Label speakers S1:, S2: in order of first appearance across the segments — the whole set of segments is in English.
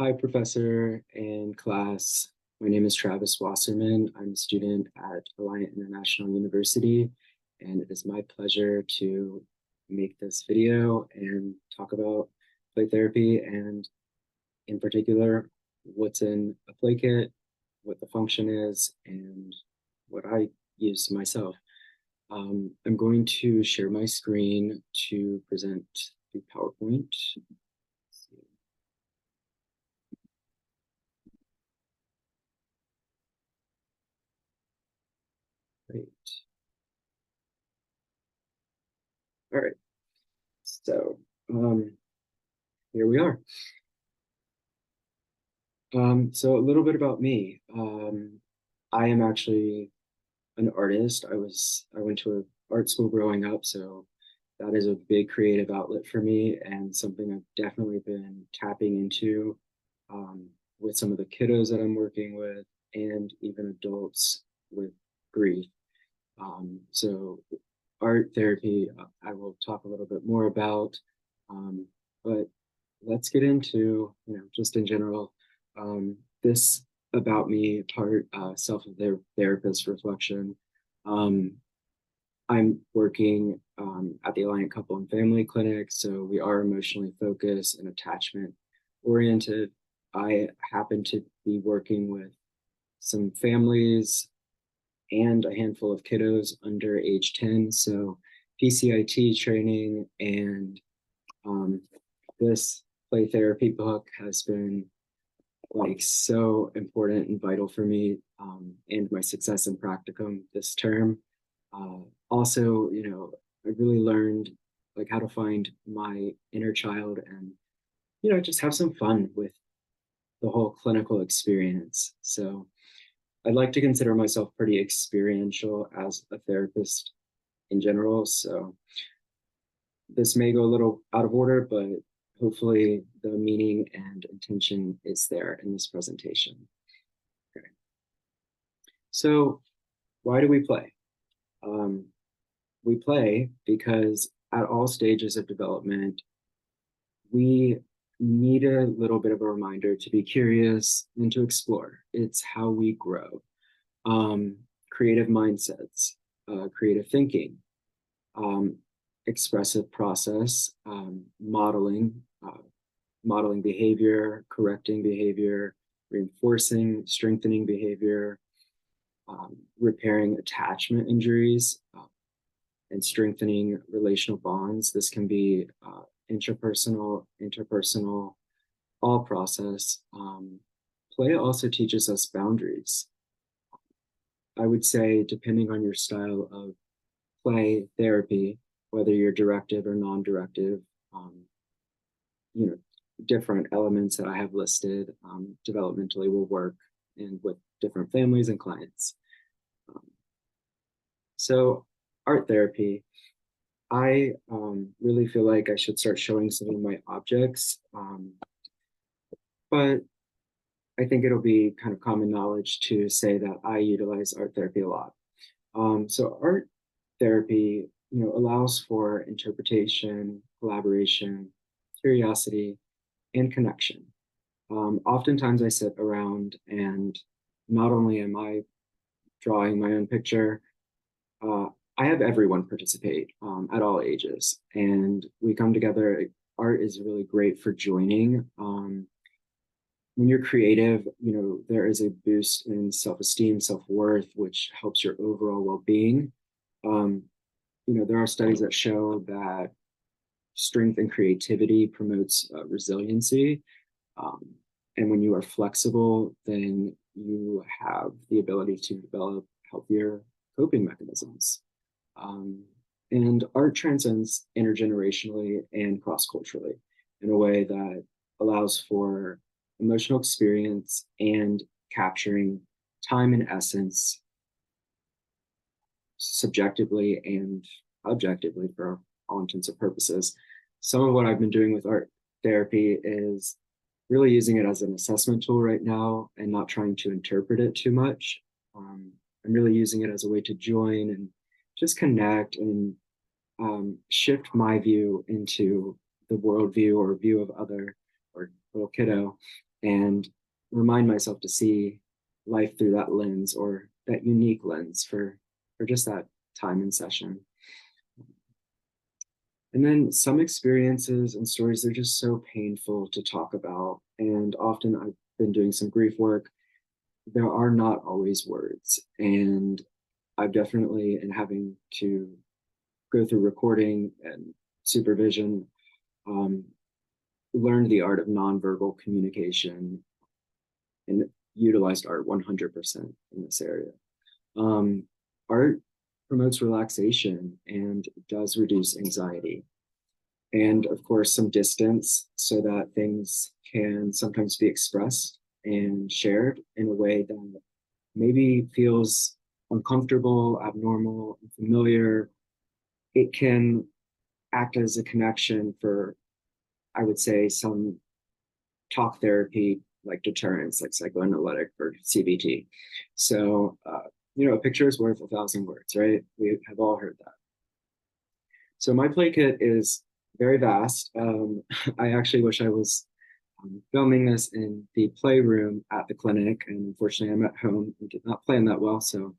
S1: Hi, Professor and class. My name is Travis Wasserman. I'm a student at Alliant International University, and it is my pleasure to make this video and talk about play therapy and, in particular, what's in a play kit, what the function is, and what I use myself. I'm going to share my screen to present the PowerPoint. Great. All right. So here we are. So a little bit about me. I am actually an artist. I went to an art school growing up, so that is a big creative outlet for me and something I've definitely been tapping into um, with some of the kiddos that I'm working with and even adults with grief. So art therapy, I will talk a little bit more about, um, but let's get into, just in general, this about me part, self-therapist reflection. Um, I'm working at the Alliant Couple and Family Clinic, so we are emotionally focused and attachment oriented. I happen to be working with some families and a handful of kiddos under age 10. So PCIT training and um, this play therapy book has been like so important and vital for me and my success in practicum this term. Also, I really learned like how to find my inner child and, just have some fun with the whole clinical experience. So I'd like to consider myself pretty experiential as a therapist in general. So this may go a little out of order, but hopefully the meaning and intention is there in this presentation. Okay. So why do we play? Um, we play because at all stages of development, we need a little bit of a reminder to be curious and to explore. It's how we grow. Creative mindsets, creative thinking, um, expressive process, modeling behavior, correcting behavior, reinforcing, strengthening behavior, repairing attachment injuries, and strengthening relational bonds. This can be intrapersonal, interpersonal, all process. Play also teaches us boundaries. I would say, depending on your style of play therapy, whether you're directive or non-directive, um, you know, different elements that I have listed developmentally will work and with different families and clients. Um, so art therapy, I really feel like I should start showing some of my objects, but I think it'll be kind of common knowledge to say that I utilize art therapy a lot. So art therapy, allows for interpretation, collaboration, curiosity, and connection. Oftentimes I sit around and not only am I drawing my own picture, uh, I have everyone participate at all ages, and we come together. Art is really great for joining. When you're creative, there is a boost in self-esteem, self-worth, which helps your overall well-being. Um, there are studies that show that strength and creativity promotes resiliency. Um, and when you are flexible, then you have the ability to develop healthier coping mechanisms. Um, and art transcends intergenerationally and cross culturally in a way that allows for emotional experience and capturing time and essence subjectively and objectively for all intents and purposes. Some of what I've been doing with art therapy is really using it as an assessment tool right now and not trying to interpret it too much. I'm really using it as a way to join and just connect and shift my view into the worldview or view of other or little kiddo. and remind myself to see life through that lens, or that unique lens for just that time and session. And then some experiences and stories, they're just so painful to talk about. And often I've been doing some grief work. There are not always words. And I've definitely, in having to go through recording and supervision, um, learned the art of nonverbal communication and utilized art 100% in this area. Um, Art promotes relaxation and does reduce anxiety. And of course, some distance so that things can sometimes be expressed and shared in a way that maybe feels uncomfortable, abnormal, unfamiliar. It can act as a connection for, I would say, some talk therapy like deterrence, like psychoanalytic or CBT. So, a picture is worth 1,000 words, right? We have all heard that. So my play kit is very vast. I actually wish I was filming this in the playroom at the clinic, and unfortunately I'm at home and did not plan that well. So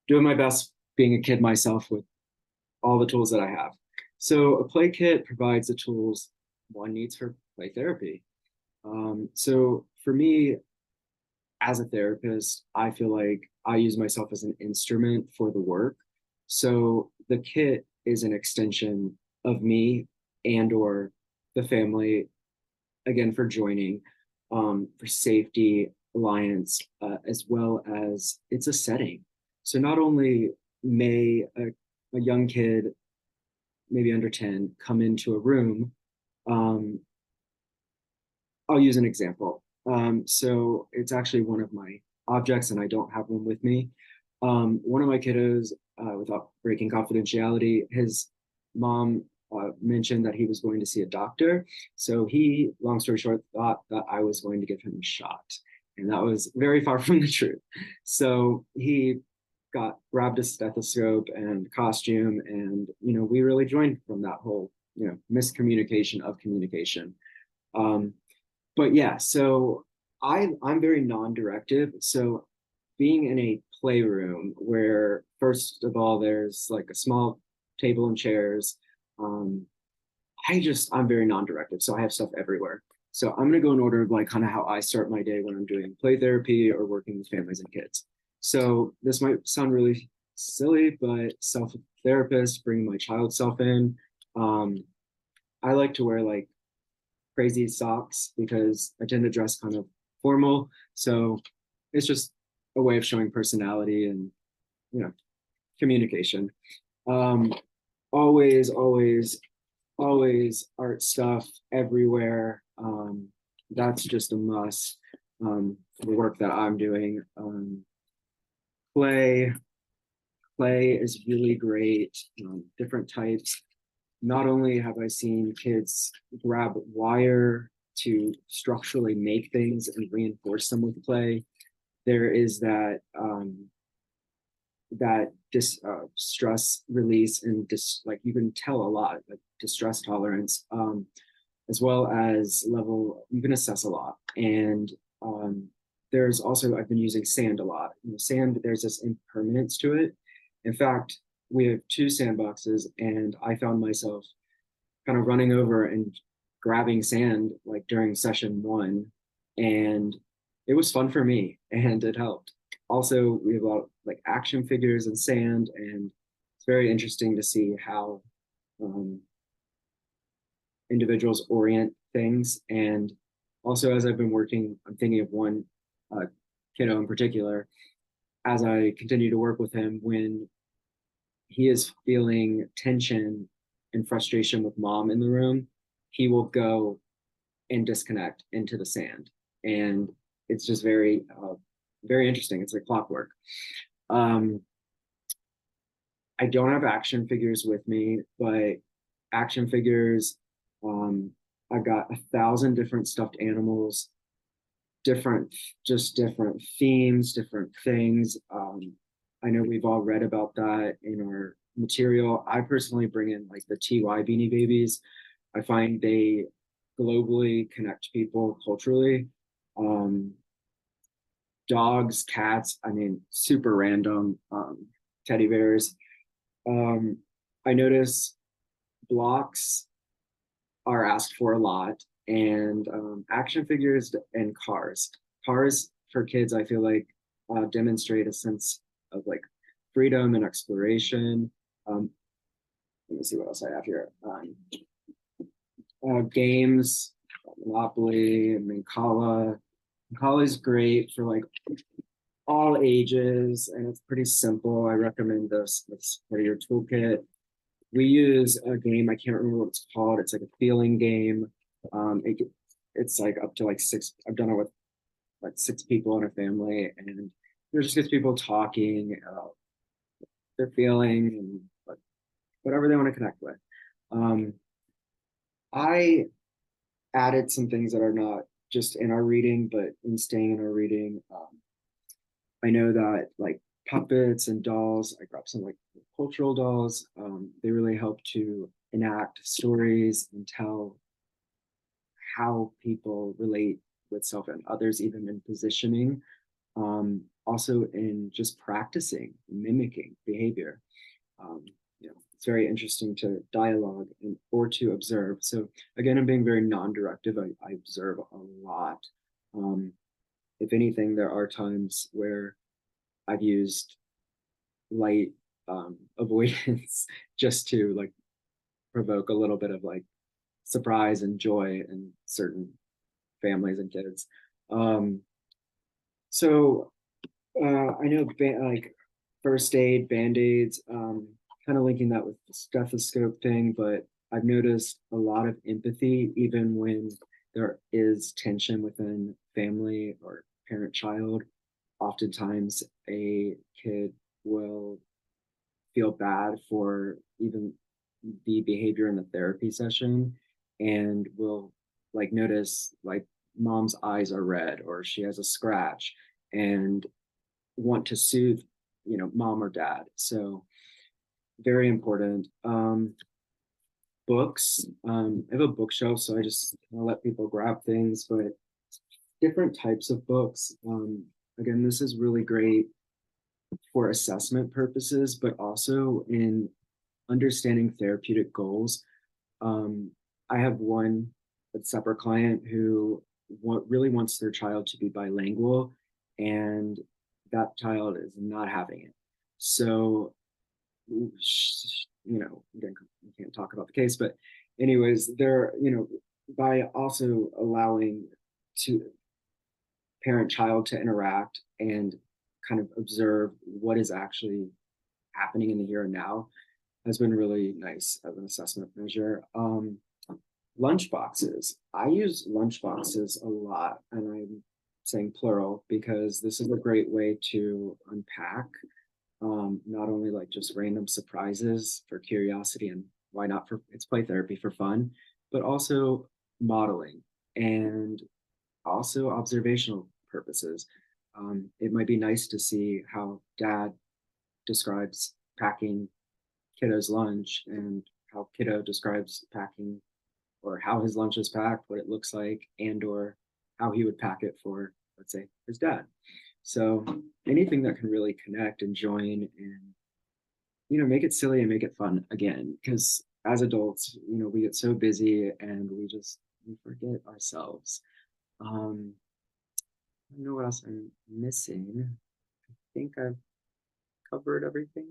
S1: doing my best being a kid myself with all the tools that I have. So a play kit provides the tools one needs for play therapy. So for me, as a therapist, I feel like I use myself as an instrument for the work. So the kit is an extension of me and or the family, again, for joining, for safety, alliance, as well as it's a setting. So not only may a young kid, maybe under 10, come into a room, um, I'll use an example. So it's actually one of my objects, and I don't have one with me. One of my kiddos, without breaking confidentiality, his mom mentioned that he was going to see a doctor. So he, long story short, thought that I was going to give him a shot. And that was very far from the truth. So he grabbed a stethoscope and costume, and we really joined from that whole miscommunication of communication. Um, but yeah, so I'm very non-directive. So being in a playroom where first of all there's like a small table and chairs, um, I'm very non-directive. So I have stuff everywhere. So I'm gonna go in order of like kind of how I start my day when I'm doing play therapy or working with families and kids. So this might sound really silly, but self-therapist, bringing my child self in. Um, I like to wear like crazy socks because I tend to dress kind of formal. So it's just a way of showing personality and you know communication. Um, always, always, always art stuff everywhere. That's just a must for the work that I'm doing. Play, play is really great. Different types. Not only have I seen kids grab wire to structurally make things and reinforce them with play, there is that stress release and like you can tell a lot, like distress tolerance, as well as level, you can assess a lot. And there's also, I've been using sand a lot. Sand, there's this impermanence to it. In fact, we have two sandboxes, and I found myself kind of running over and grabbing sand like during session one, and it was fun for me and it helped. Also, we have a lot of like action figures and sand, and it's very interesting to see how um, individuals orient things. And also, as I've been working, I'm thinking of one uh, kiddo in particular. As I continue to work with him, when he is feeling tension and frustration with mom in the room, he will go and disconnect into the sand. And it's just very interesting. It's like clockwork. Um, I don't have action figures with me, but action figures, um, I've got 1,000 different stuffed animals, different themes, different things. I know we've all read about that in our material. I personally bring in like the TY Beanie Babies. I find they globally connect people culturally. Um, Dogs, cats, I mean, super random, teddy bears. Um, I notice blocks are asked for a lot, and action figures and cars. Cars for kids, I feel like demonstrate a sense of like freedom and exploration. Um, Let me see what else I have here. Games, Monopoly, and Mancala. Mancala is great for like all ages, and it's pretty simple. I recommend this. It's for your toolkit. We use a game, I can't remember what it's called. It's like a feeling game. It's like up to like six. I've done it with like six people in a family, and it just gets people talking about their feeling and whatever they want to connect with. Um, I added some things that are not just in our reading, but in staying in our reading. I know that like puppets and dolls, I grabbed some like cultural dolls. They really help to enact stories and tell how people relate with self and others, even in positioning. Also in just practicing, mimicking behavior. Um, it's very interesting to dialogue or to observe. So again, I'm being very non-directive. I observe a lot. Um, if anything, there are times where I've used light avoidance just to like provoke a little bit of like surprise and joy in certain families and kids. Um, so I know like first aid, band-aids, kind of linking that with the stethoscope thing, but I've noticed a lot of empathy even when there is tension within family or parent-child. Oftentimes a kid will feel bad for even the behavior in the therapy session and will like notice like mom's eyes are red or she has a scratch and want to soothe mom or dad. So very important. Books, I have a bookshelf, so I let people grab things, but different types of books. Again, this is really great for assessment purposes, but also in understanding therapeutic goals. Um, I have one a separate client who really wants their child to be bilingual, and that child is not having it. So, again, we can't talk about the case, but anyways, by also allowing to parent-child to interact and kind of observe what is actually happening in the here and now has been really nice as an assessment measure. Lunch boxes. I use lunch boxes a lot, and I'm saying plural because this is a great way to unpack not only like just random surprises for curiosity and why not for it's play therapy for fun, but also modeling and also observational purposes. It might be nice to see how dad describes packing kiddo's lunch and how kiddo describes packing or how his lunch is packed, what it looks like, and or how he would pack it for, let's say, his dad. So anything that can really connect and join and make it silly and make it fun again, because as adults, we get so busy and we forget ourselves. I don't know what else I'm missing. I think I've covered everything.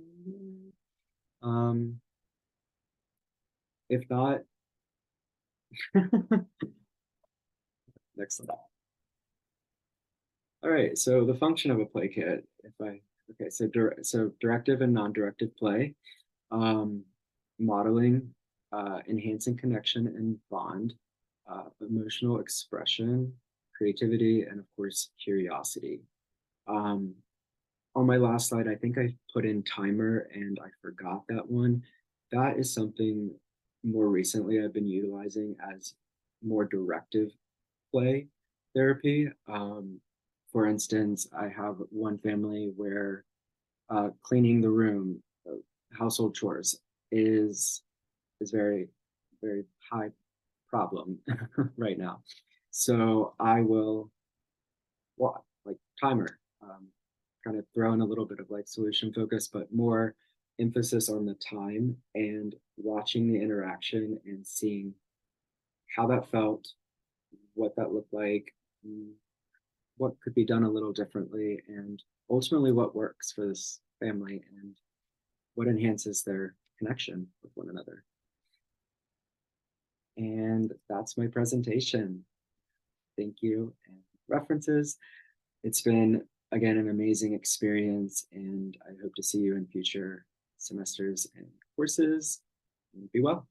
S1: Um, if not, next slide. All right, so the function of a play kit, so directive and non-directive play, um, modeling, enhancing connection and bond, emotional expression, creativity, and of course, curiosity. Um, on my last slide, I think I put in timer and I forgot that one. That is something more recently I've been utilizing as more directive play therapy. For instance, I have one family where cleaning the room, household chores is very, very high problem right now. So I will like timer, kind of throw in a little bit of like solution focus, but more emphasis on the time and watching the interaction and seeing how that felt, what that looked like, mm, what could be done a little differently, and ultimately what works for this family and what enhances their connection with one another. And that's my presentation. Thank you. And references. It's been, again, an amazing experience, and I hope to see you in future semesters and courses. Be well.